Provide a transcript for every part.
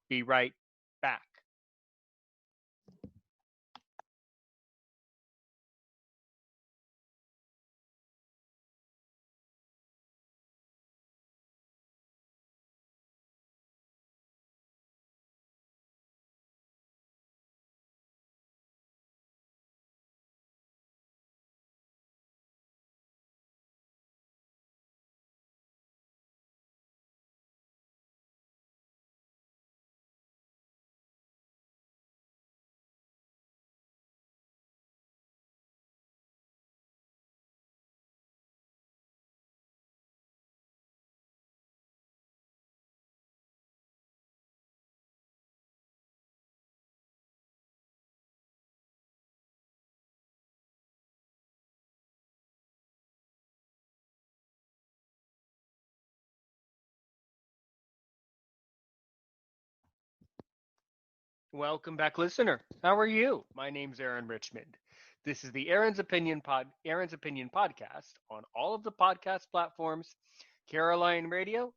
be right back. Welcome back, listener. How are you? My name's Aaron Richmond. This is the Aaron's Opinion podcast on all of the podcast platforms, Caroline Radio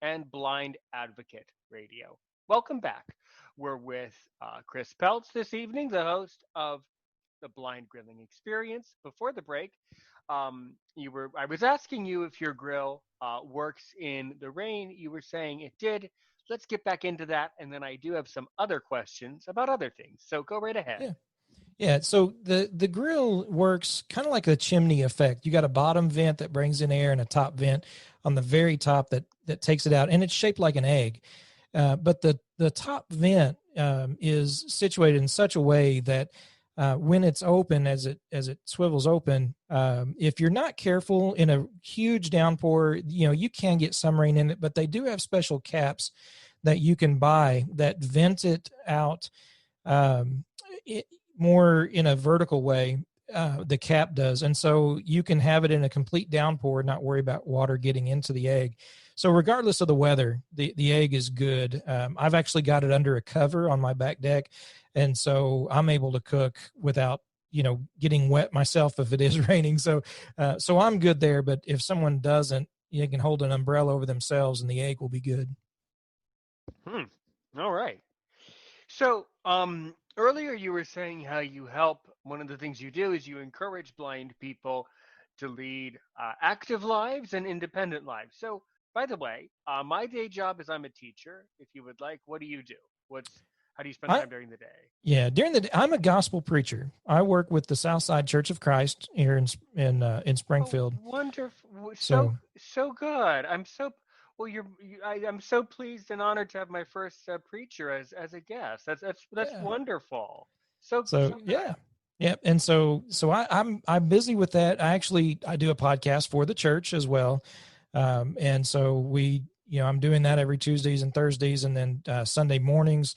and Blind Advocate Radio. Welcome back. We're with Chris Peltz this evening, the host of the Blind Grilling Experience. Before the break, I was asking you if your grill works in the rain. You were saying it did. Let's get back into that, and then I do have some other questions about other things. So go right ahead. Yeah. Yeah. So the grill works kind of like a chimney effect. You got a bottom vent that brings in air and a top vent on the very top that takes it out, and it's shaped like an egg. But the top vent is situated in such a way that when it's open, as it swivels open, if you're not careful in a huge downpour, you can get some rain in it, but they do have special caps that you can buy that vent it out more in a vertical way. The cap does. And so you can have it in a complete downpour, not worry about water getting into the egg. So regardless of the weather, the egg is good. I've actually got it under a cover on my back deck. And so I'm able to cook without, getting wet myself if it is raining. So I'm good there. But if someone doesn't, you can hold an umbrella over themselves and the egg will be good. All right. So earlier you were saying how you help. One of the things you do is you encourage blind people to lead active lives and independent lives. So, by the way, my day job is I'm a teacher. If you would like, what do you do? How do you spend time during the day? Yeah, during the day, I'm a gospel preacher. I work with the Southside Church of Christ here in Springfield. Oh, wonderful! So good. I'm so pleased and honored to have my first preacher as a guest. That's wonderful. So yeah. Yeah. And so I'm busy with that. I do a podcast for the church as well. And so I'm doing that every Tuesdays and Thursdays, and then Sunday mornings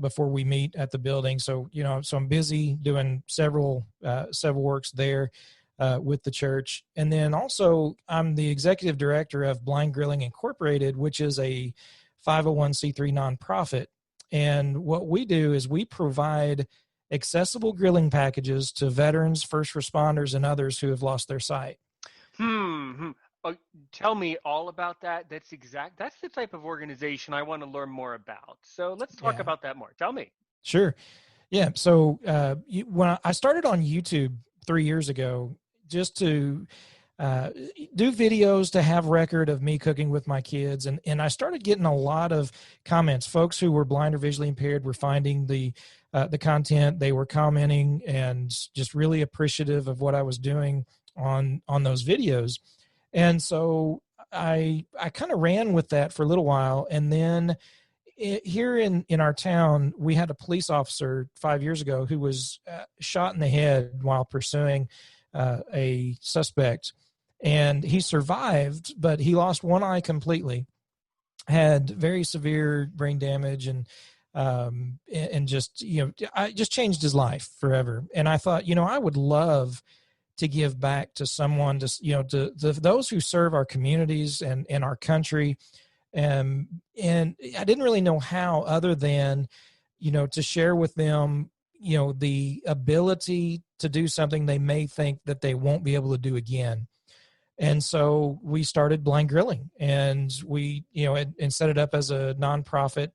before we meet at the building. So, so I'm busy doing several works there with the church. And then also I'm the executive director of Blind Grilling Incorporated, which is a 501c3 nonprofit. And what we do is we provide accessible grilling packages to veterans, first responders, and others who have lost their sight. Tell me all about that. That's the type of organization I want to learn more about. So let's talk about that more. Tell me. Sure. Yeah. So when I started on YouTube 3 years ago, just to do videos to have record of me cooking with my kids. And I started getting a lot of comments. Folks who were blind or visually impaired were finding the content. They were commenting and just really appreciative of what I was doing on those videos. And so I kind of ran with that for a little while. And then here in our town, we had a police officer 5 years ago who was shot in the head while pursuing a suspect. And he survived, but he lost one eye completely, had very severe brain damage, and just, I just changed his life forever. And I thought, I would love to give back to someone, to those who serve our communities and our country. And I didn't really know how, other than, to share with them, the ability to do something they may think that they won't be able to do again. And so we started Blind Grilling, and we, and set it up as a nonprofit.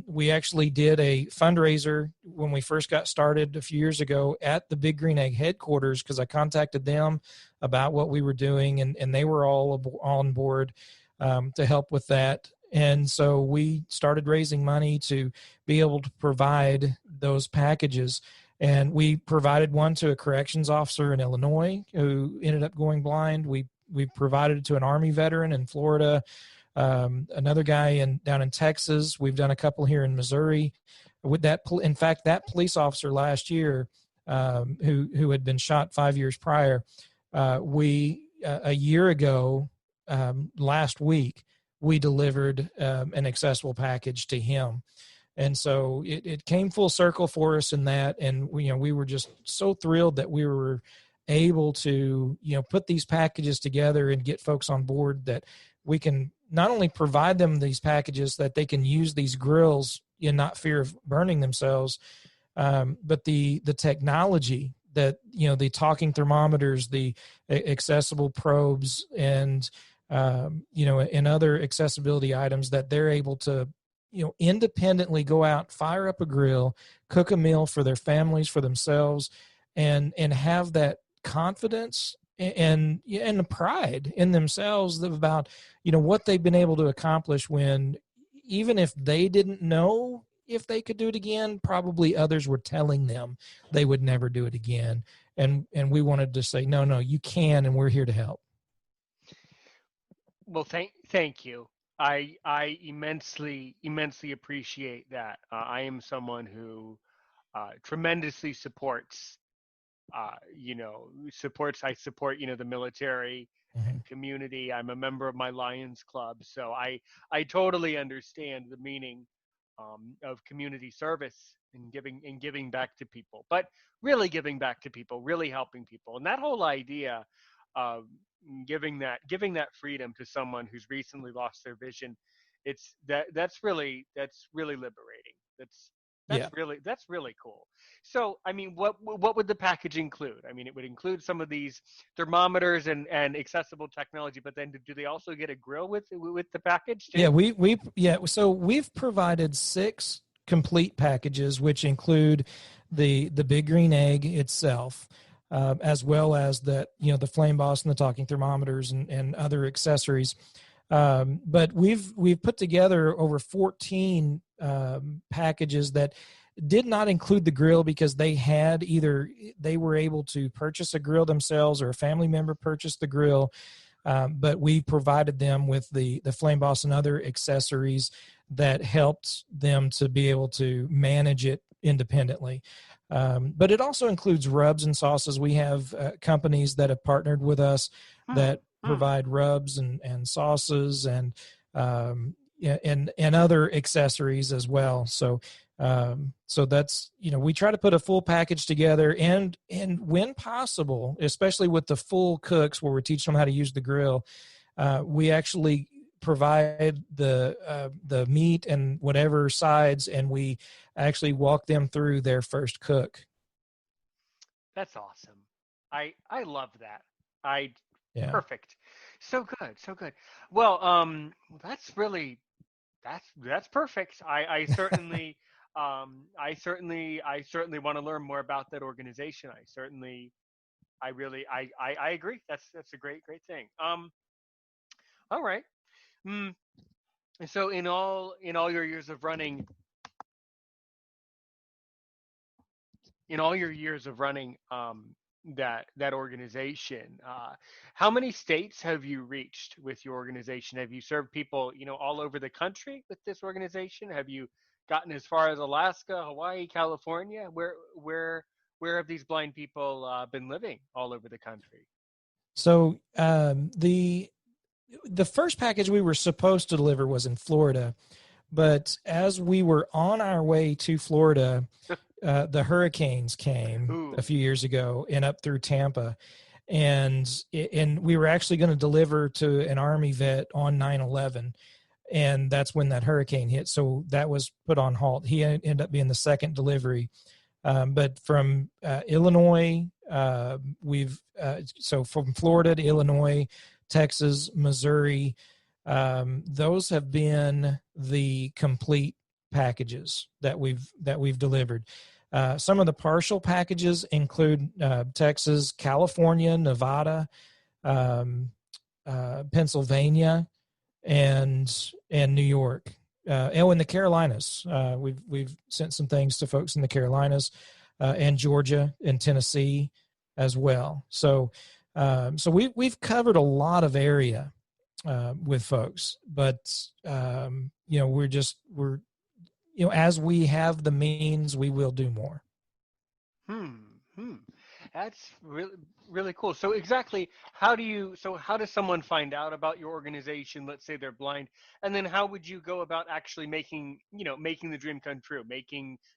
We actually did a fundraiser when we first got started a few years ago at the Big Green Egg headquarters, because I contacted them about what we were doing, and they were all on board to help with that. And so we started raising money to be able to provide those packages. And we provided one to a corrections officer in Illinois who ended up going blind. We provided it to an Army veteran in Florida. Another guy down in Texas. We've done a couple here in Missouri. With that, in fact, that police officer last year, who had been shot 5 years prior, a year ago, last week, we delivered an accessible package to him. And so it came full circle for us in that. And we were just so thrilled that we were able to, put these packages together and get folks on board, that we can not only provide them these packages that they can use these grills in not fear of burning themselves, but the technology that, the talking thermometers, the accessible probes, and, and other accessibility items that they're able to, independently go out, fire up a grill, cook a meal for their families, for themselves, and have that confidence and the pride in themselves about, what they've been able to accomplish, when even if they didn't know if they could do it again, probably others were telling them they would never do it again. And we wanted to say, no, you can, and we're here to help. Well, thank you. I immensely appreciate that. I am someone who tremendously supports. I support the military and community. I'm a member of my Lions Club, so I totally understand the meaning of community service and giving back to people, but really giving back to people, really helping people, and that whole idea of giving that freedom to someone who's recently lost their vision, that's really liberating. That's really cool. So, I mean, what would the package include? I mean, it would include some of these thermometers and accessible technology, but then do they also get a grill with the package too? So we've provided 6 complete packages, which include the Big Green Egg itself, as well as the Flame Boss and the talking thermometers and other accessories. But we've put together over 14 packages that did not include the grill, because they were able to purchase a grill themselves, or a family member purchased the grill. But we provided them with the Flame Boss and other accessories that helped them to be able to manage it independently. But it also includes rubs and sauces. We have companies that have partnered with us that provide rubs and sauces and other accessories as well. So that's, we try to put a full package together, and when possible, especially with the full cooks where we're teaching them how to use the grill, we actually provide the meat and whatever sides, and we actually walk them through their first cook. That's awesome. I love that. Yeah. Perfect. So good. Well, that's perfect. I certainly want to learn more about that organization. I agree. That's a great thing. All right. So in all your years of running, that organization, how many states have you reached with your organization? Have you served people, all over the country with this organization? Have you gotten as far as Alaska, Hawaii, California? Where have these blind people been living all over the country? So the first package we were supposed to deliver was in Florida, but as we were on our way to Florida, the hurricanes came a few years ago and up through Tampa, and we were actually going to deliver to an Army vet on 9/11, and that's when that hurricane hit. So that was put on halt. He ended up being the second delivery. But from Illinois, so from Florida to Illinois, Texas, Missouri, those have been the complete packages that we've delivered. Some of the partial packages include Texas, California, Nevada, um, Pennsylvania, and New York. In the Carolinas, we've sent some things to folks in the Carolinas, and Georgia and Tennessee as well. So we've covered a lot of area with folks, but we're as we have the means, we will do more. Hmm. Hmm. That's really cool. So exactly how does someone find out about your organization? Let's say they're blind, and then how would you go about actually making the dream come true,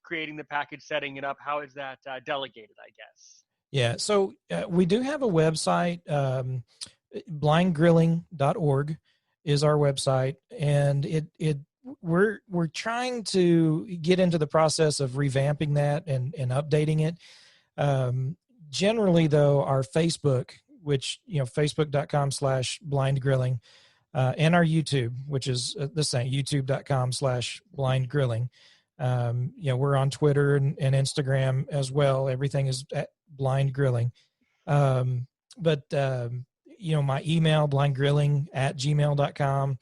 creating the package, setting it up? How is that delegated, I guess? Yeah. So we do have a website. Blindgrilling.org is our website, and we're trying to get into the process of revamping that and updating it. Generally though, our Facebook, which facebook.com/blindgrilling, and our YouTube, which is the same, youtube.com/blindgrilling. We're on Twitter and Instagram as well. Everything is at Blind Grilling. My email, blindgrilling@gmail.com.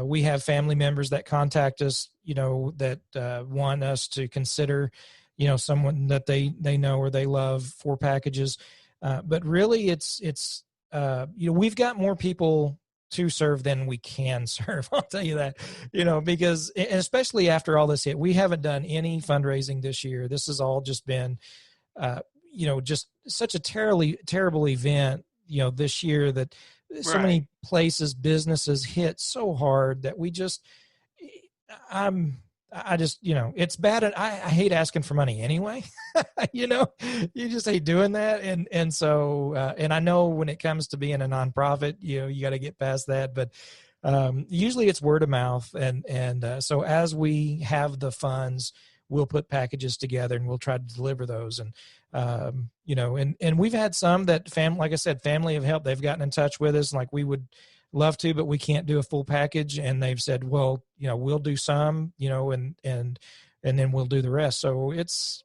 We have family members that contact us, that want us to consider, someone that they know or they love for packages. But really it's we've got more people to serve than we can serve. I'll tell you that, because especially after all this hit, we haven't done any fundraising this year. This has all just been, just such a terrible event, this year, that so Right. many places, businesses hit so hard that I just, it's bad. And I hate asking for money anyway. you know, you just hate doing that. And I know when it comes to being a nonprofit, you got to get past that, but usually it's word of mouth. So as we have the funds, we'll put packages together and we'll try to deliver those. And we've had some that like I said, family have helped. They've gotten in touch with us, like, we would love to, but we can't do a full package. And they've said, well, we'll do some, and then we'll do the rest. So it's,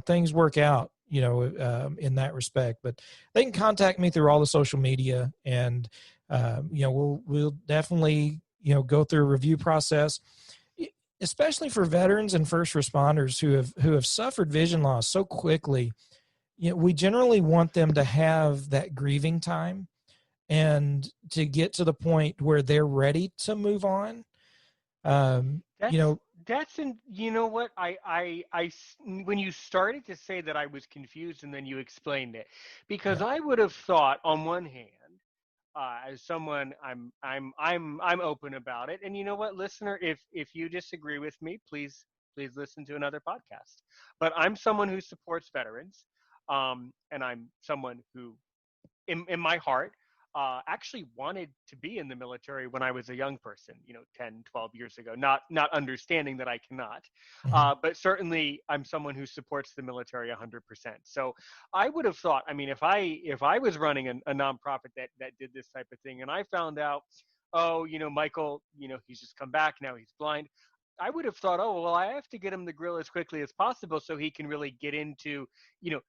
things work out, in that respect, but they can contact me through all the social media, and, we'll definitely, go through a review process, especially for veterans and first responders who have suffered vision loss so quickly. We generally want them to have that grieving time and to get to the point where they're ready to move on. Um, you That's know, you know what, when you started to say that, I was confused, and then you explained it, because yeah, I would have thought, on one hand, as someone, I'm open about it, and you know what, listener, if you disagree with me, please listen to another podcast. But I'm someone who supports veterans, and I'm someone who, in my heart, actually wanted to be in the military when I was a young person, 10, 12 years ago, not understanding that I cannot. mhm. But certainly I'm someone who supports the military 100%. So I would have thought, I mean, if I was running a nonprofit that did this type of thing, and I found out, oh, Michael, he's just come back, now he's blind, I would have thought, oh, well, I have to get him the grill as quickly as possible so he can really get into, you know,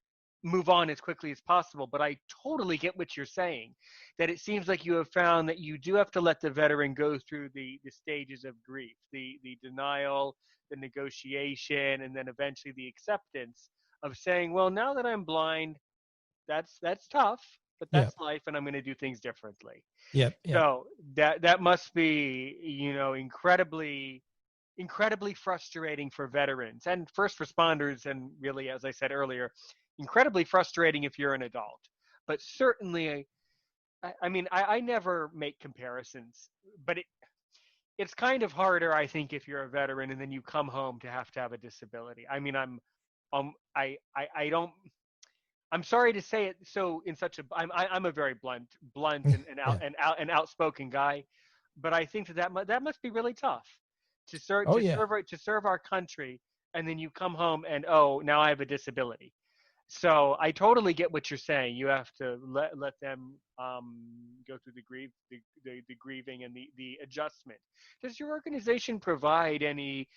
move on as quickly as possible. But I totally get what you're saying, that it seems like you have found that you do have to let the veteran go through the stages of grief, the denial, the negotiation, and then eventually the acceptance of saying, well, now that I'm blind, that's tough, but Yeah, that's life, and I'm going to do things differently. yep, yep, So that must be, incredibly frustrating for veterans and first responders, and really, as I said earlier, incredibly frustrating if you're an adult. But certainly, I mean, I never make comparisons, but it's kind of harder, I think, if you're a veteran and then you come home to have a disability. I mean, I don't. I'm sorry to say it. So in such a, I'm a very blunt yeah. and outspoken guy, but I think that must be really tough to serve Oh yeah, to serve our country, and then you come home and, oh, now I have a disability. So I totally get what you're saying. You have to let them, go through the grieving and the adjustment. Does your organization provide any